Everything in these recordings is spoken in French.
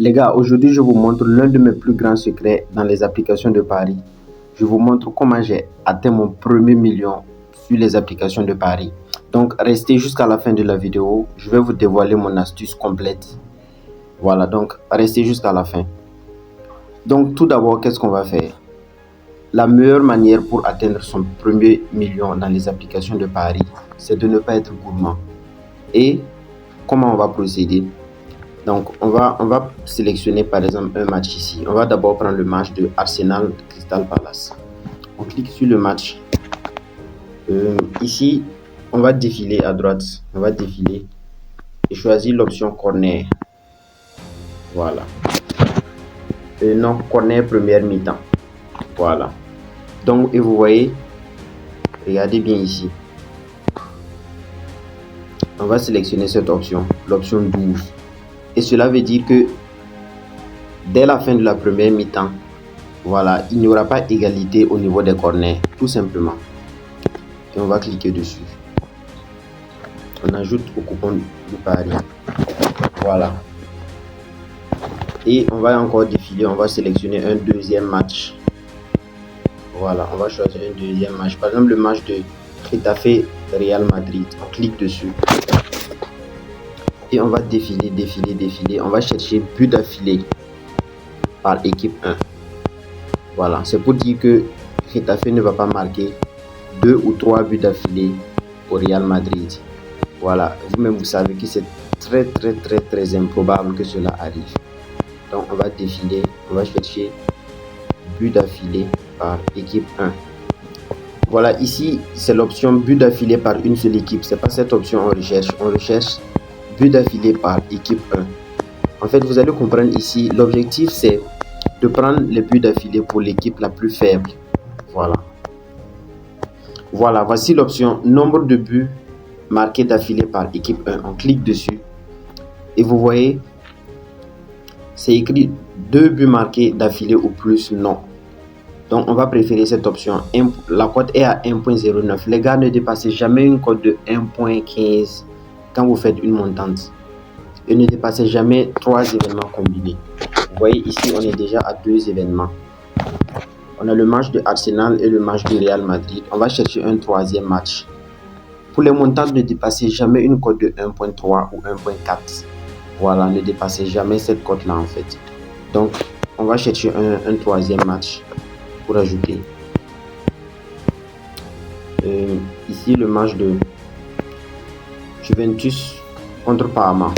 Les gars, aujourd'hui, je vous montre l'un de mes plus grands secrets dans les applications de paris. Je vous montre comment j'ai atteint mon premier million sur les applications de paris. Donc, restez jusqu'à la fin de la vidéo. Je vais vous dévoiler mon astuce complète. Voilà, donc, restez jusqu'à la fin. Donc, tout d'abord, qu'est-ce qu'on va faire? La meilleure manière pour atteindre son premier million dans les applications de paris, c'est de ne pas être gourmand. Et comment on va procéder? Donc, on va sélectionner par exemple un match ici. On va d'abord prendre le match de Arsenal Crystal Palace. On clique sur le match. Ici, on va défiler à droite. On va défiler et choisir l'option corner. Voilà. Non, corner première mi-temps. Voilà. Donc, et vous voyez, regardez bien ici. On va sélectionner cette option, l'option 12. Et cela veut dire que dès la fin de la première mi-temps, voilà, il n'y aura pas égalité au niveau des corners, tout simplement. Et on va cliquer dessus. On ajoute au coupon du pari. Voilà. Et on va encore défiler, on va sélectionner un deuxième match. Voilà, on va choisir un deuxième match. Par exemple, le match de Getafe Real Madrid. On clique dessus. Et on va défiler. On va chercher but d'affilée par équipe 1. Voilà, c'est pour dire que Getafe ne va pas marquer 2 ou 3 buts d'affilée au Real Madrid. Voilà, vous-même vous savez que c'est très improbable que cela arrive. Donc on va défiler, on va chercher but d'affilée par équipe 1. Voilà, ici c'est l'option but d'affilée par une seule équipe. C'est pas cette option on recherche but d'affilée par équipe 1. En fait, vous allez comprendre ici, l'objectif c'est de prendre les buts d'affilée pour l'équipe la plus faible. Voilà, voici l'option nombre de buts marqués d'affilée par équipe 1. On clique dessus et vous voyez, c'est écrit 2 buts marqués d'affilée ou plus, non. Donc on va préférer cette option. La cote est à 1.09. Les gars, ne dépassez jamais une cote de 1.15 quand vous faites une montante. Et ne dépassez jamais 3 événements combinés. Vous voyez ici, on est déjà à 2 événements. On a le match de Arsenal et le match du Real Madrid. On va chercher un troisième match. Pour les montantes, ne dépassez jamais une cote de 1.3 ou 1.4. Voilà, ne dépassez jamais cette cote-là en fait. Donc, on va chercher un troisième match pour ajouter. Ici, le match de Juventus contre Parma.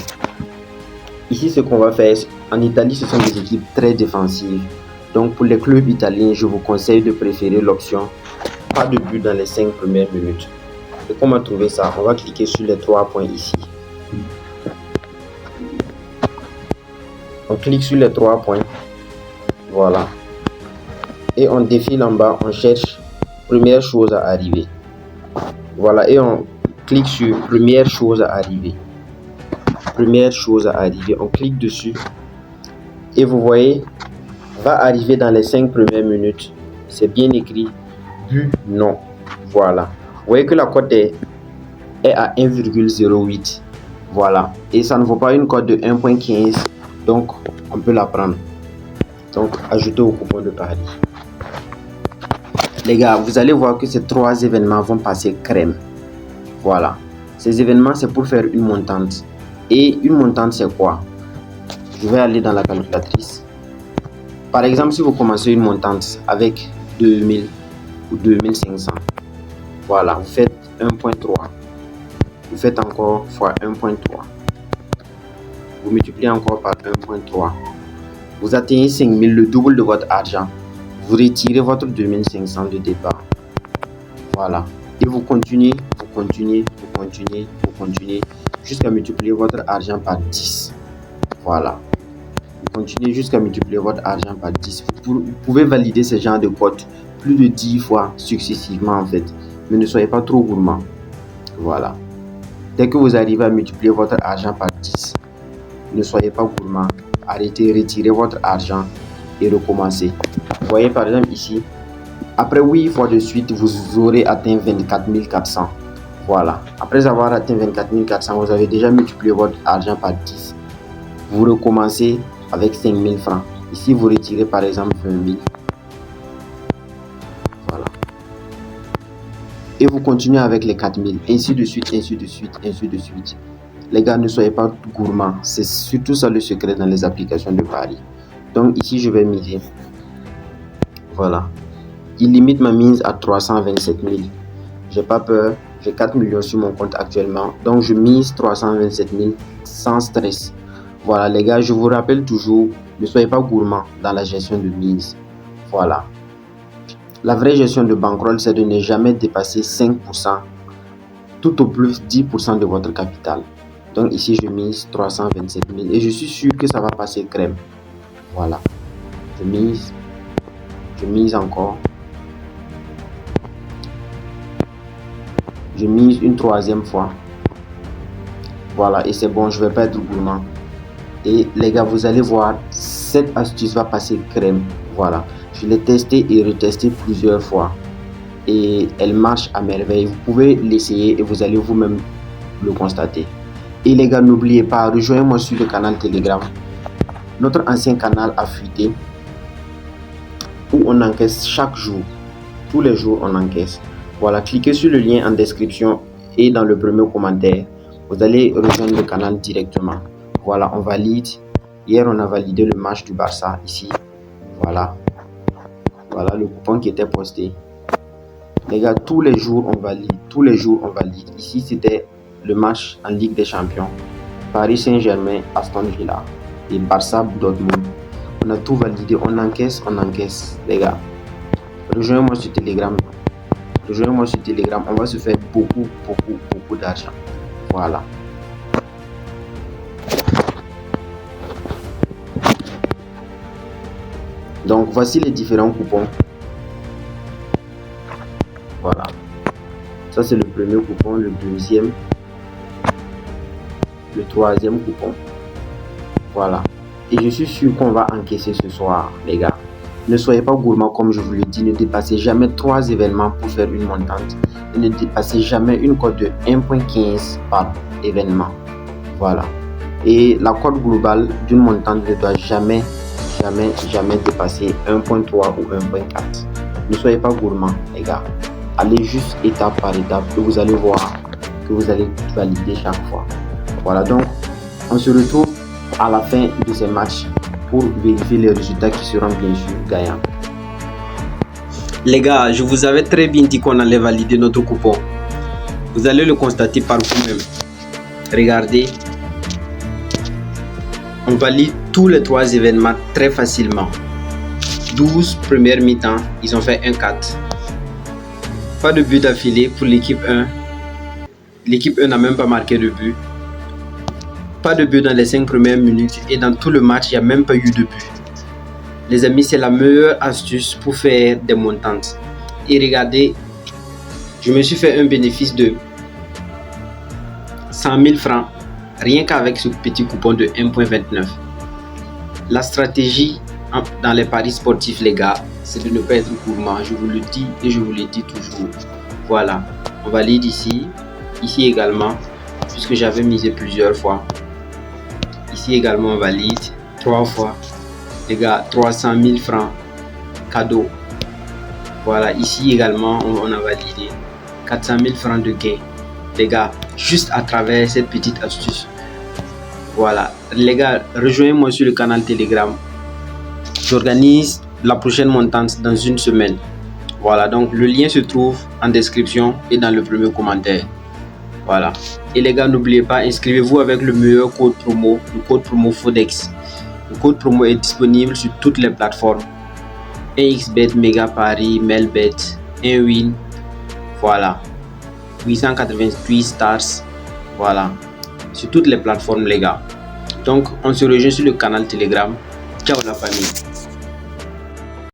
Ici, ce qu'on va faire, en Italie, ce sont des équipes très défensives. Donc, pour les clubs italiens, je vous conseille de préférer l'option pas de but dans les 5 premières minutes. Et comment trouver ça? On va cliquer sur les 3 points ici. On clique sur les 3 points. Voilà. Et on défile en bas, on cherche première chose à arriver. Voilà, et on clique sur première chose à arriver. Première chose à arriver, on clique dessus. Et vous voyez, va arriver dans les 5 premières minutes. C'est bien écrit, but non. Voilà. Vous voyez que la cote est à 1,08. Voilà. Et ça ne vaut pas une cote de 1.15. Donc, on peut la prendre. Donc, ajoutez au coupon de pari. Les gars, vous allez voir que ces 3 événements vont passer crème. Voilà. Ces événements, c'est pour faire une montante. Et une montante, c'est quoi? Je vais aller dans la calculatrice. Par exemple, si vous commencez une montante avec 2000 ou 2500, voilà, vous faites 1.3. Vous faites encore fois 1.3. Vous multipliez encore par 1.3. Vous atteignez 5000, le double de votre argent. Vous retirez votre 2500 de départ. Voilà. Et vous continuez jusqu'à multiplier votre argent par 10. Voilà. Vous continuez jusqu'à multiplier votre argent par 10. Vous pouvez valider ce genre de cote plus de 10 fois successivement en fait. Mais ne soyez pas trop gourmand. Voilà. Dès que vous arrivez à multiplier votre argent par 10, ne soyez pas gourmand. Arrêtez, retirez votre argent et recommencez. Vous voyez par exemple ici, après 8 fois de suite, vous aurez atteint 24 400. Voilà. Après avoir atteint 24 400, vous avez déjà multiplié votre argent par 10. Vous recommencez avec 5000 francs. Ici, vous retirez par exemple 20 000. Voilà. Et vous continuez avec les 4000. Ainsi de suite, ainsi de suite, ainsi de suite. Les gars, ne soyez pas gourmands. C'est surtout ça le secret dans les applications de paris. Donc ici, je vais miser. Voilà. Il limite ma mise à 327 000. J'ai pas peur. J'ai 4 millions sur mon compte actuellement. Donc je mise 327 000 sans stress. Voilà les gars, je vous rappelle toujours, ne soyez pas gourmands dans la gestion de mise. Voilà. La vraie gestion de bankroll, c'est de ne jamais dépasser 5%, tout au plus 10% de votre capital. Donc ici, je mise 327 000 et je suis sûr que ça va passer crème. Voilà. Je mise encore. Je mise une troisième fois. Voilà, et c'est bon, je vais pas être gourmand. Et les gars, vous allez voir, cette astuce va passer crème. Voilà. Je l'ai testé et retesté plusieurs fois. Et elle marche à merveille. Vous pouvez l'essayer et vous allez vous-même le constater. Et les gars, n'oubliez pas, rejoignez-moi sur le canal Telegram. Notre ancien canal a fuité, où on encaisse chaque jour. Tous les jours, on encaisse. Voilà, cliquez sur le lien en description et dans le premier commentaire. Vous allez rejoindre le canal directement. Voilà, on valide. Hier, on a validé le match du Barça ici. Voilà. Voilà le coupon qui était posté. Les gars, tous les jours, on valide. Tous les jours, on valide. Ici, c'était le match en Ligue des Champions. Paris Saint-Germain, Aston Villa et Barça Dortmund. On a tout validé. On encaisse, les gars. Rejoignez-moi sur Telegram. Rejoignez-moi sur Telegram. On va se faire beaucoup d'argent. Voilà. Donc, voici les différents coupons. Voilà. Ça, c'est le premier coupon, le deuxième, le troisième coupon. Voilà. Et je suis sûr qu'on va encaisser ce soir, les gars. Ne soyez pas gourmands, comme je vous le dis. Ne dépassez jamais 3 événements pour faire une montante. Et ne dépassez jamais une cote de 1,15 par événement. Voilà. Et la cote globale d'une montante ne doit jamais dépasser 1,3 ou 1,4. Ne soyez pas gourmands, les gars. Allez juste étape par étape et vous allez voir que vous allez valider chaque fois. Voilà, donc on se retrouve à la fin de ces matchs pour vérifier les résultats qui seront bien sûr gagnants. Les gars, je vous avais très bien dit qu'on allait valider notre coupon. Vous allez le constater par vous-même. Regardez, on valide tous les 3 événements très facilement. 12 premières mi-temps, ils ont fait 1-4. Pas de but d'affilée pour l'équipe 1. L'équipe 1 n'a même pas marqué de but. Pas de but dans les 5 premières minutes et dans tout le match, il n'y a même pas eu de but. Les amis, c'est la meilleure astuce pour faire des montantes. Et regardez, je me suis fait un bénéfice de 100 000 francs rien qu'avec ce petit coupon de 1,29. La stratégie dans les paris sportifs, les gars, c'est de ne pas être gourmand. Je vous le dis et je vous le dis toujours. Voilà, on valide ici. Ici également, puisque j'avais misé plusieurs fois. Ici également, on valide 3 fois. Les gars, 300 000 francs cadeau. Voilà, ici également, on a validé 400 000 francs de gain. Les gars, juste à travers cette petite astuce. Voilà, les gars, rejoignez-moi sur le canal Telegram. J'organise la prochaine montante dans une semaine. Voilà, donc le lien se trouve en description et dans le premier commentaire. Voilà. Et les gars, n'oubliez pas, inscrivez-vous avec le meilleur code promo, le code promo FODEX. Le code promo est disponible sur toutes les plateformes. 1xBet, Megapari, Melbet, 1win. Voilà. 888 stars. Voilà. Sur toutes les plateformes, les gars. Donc, on se rejoint sur le canal Telegram. Ciao la famille.